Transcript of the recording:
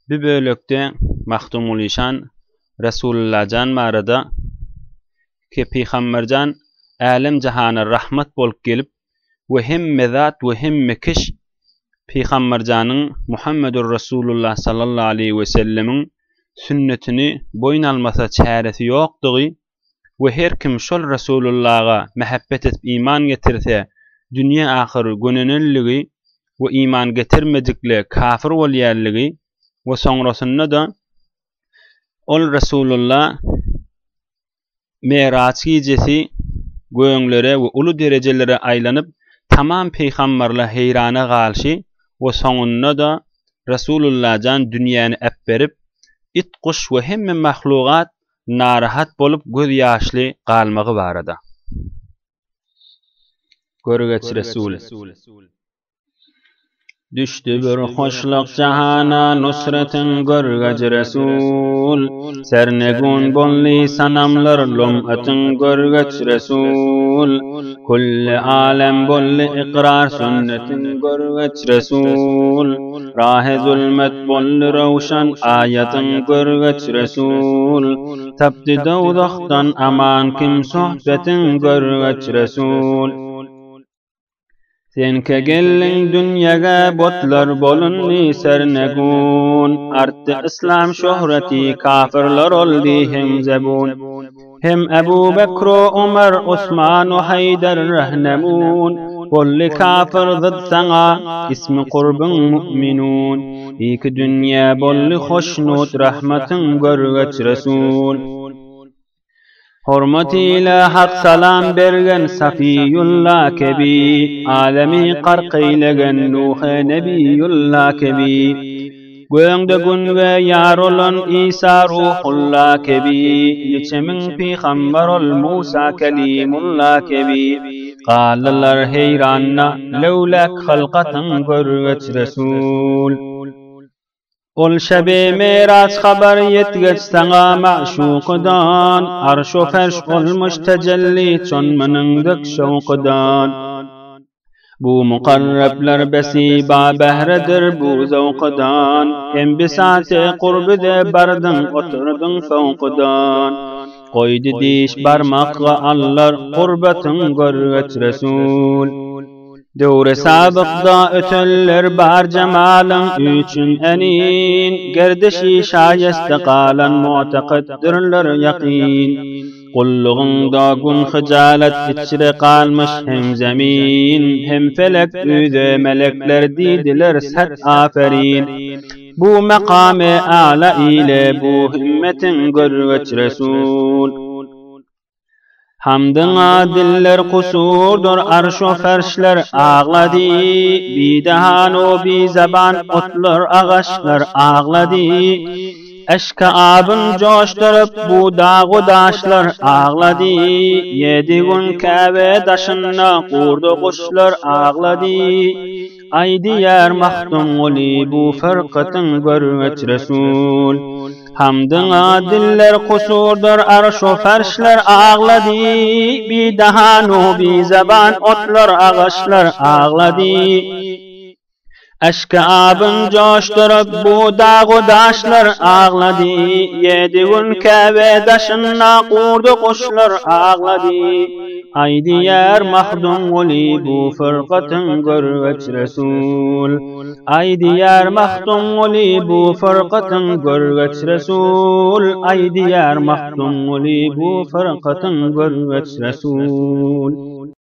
Bir bölükde Mahtumulişan Resulullah'can barada ki Peygambercan alem cihana rahmet bolup gelip ve hem mezat ve hem mekiş Peygambercanın Muhammedur Resulullah sallallahu aleyhi ve sellemin sünnetini boyun almasa çaresi yokdugy ve her kim şol Resulullah'a mehabbet edip iman getirse dünya ahir gönenelligi ve iman getirmedikle kafir bolýarlygy ve sonrasında da ol Resulullah Meraç gecesi göňlere we ulu derejelere aýlanyp tamam peýgamberler heýrana galşy we soňunda da Resulullah'jan dünýäni äpberip it kuş we hemme mahlugat narahat bolup göz ýaşly galmagy barada. Görgeç Resul düşdü bir hoşluk cahana nusretin görgeç Resul sernegun bolly sanamlar lumatın görgeç Resul kulli alem bolly iqrar sünnetin görgeç Resul rahe zulmet bolly rawşan ayatın görgeç Resul tapdi dawdaqdan aman kim sohbetin görgeç Resul sen ke gelin dünyaga botlar bolunni sernegun arttı İslam şöhreti kafirler oldi hem zebun hem Ebu Bekr Ömer Osman Haydar rahnemun bolli kafir zıd sana ismi kurbun mu'minun iki dünya bolli hoşnut rahmetin görgeç Resul Hormat ile hak salam bergen Safiyullah kebi alemi qarq eylegen Nuh nebiyullah kebi göňde günge ýar olan İsa ruhullah kebi ýeçemin peýgamber ol Musa kelimullah kebi qalalar heýranna lewlak halqatyň görgeç Resul Ol şebe Meraç haber yetgeç sana maşuqdan arş o ferş olmuş tecelli çonmanındaki şauqdan bu muqarrablar besiba behredir bu zavqdan hem bisate qurbide bardın oturdun fauqdan koydu diş barmaqqa allar qurbatın görgeç Resul Döwre sabıqda öteller bar cemalın üçün enin Gerdeşi şayeste qalan mu'taqiddirler yaqin Qulluğunda gün hıcalet içre qalmış hem zemin Hem felek üde melekler didiler sat aferin Bu mekame a'la ile bu himmetin görgeç Resul Hamdına diller kusurdur arşo ferşler ağladı Bidahan o bi zaban otlar ağaçlar ağladı Eşka abın coşturup bu dağ daşlar ağladı Yedi gün Kabe daşına kurdu kuşlar ağladı Ay diyar mahtum oli bu fırkatın görgeç Resul Hamdına diller kusurdur arşo ferşler ağladı Bidahan bi zaban otlar ağaçlar ağladı Eşka abın coşturup bu dağ daşlar ağladı Yedi gün Kabe daşına kurdu kuşlar ağladı Ay diyar mahdum oli bu fırkatın görgeç Resul Ay diyar mahdum oli bu fırkatın görgeç Resul Ay diyar mahdum oli bu fırkatın görgeç Resul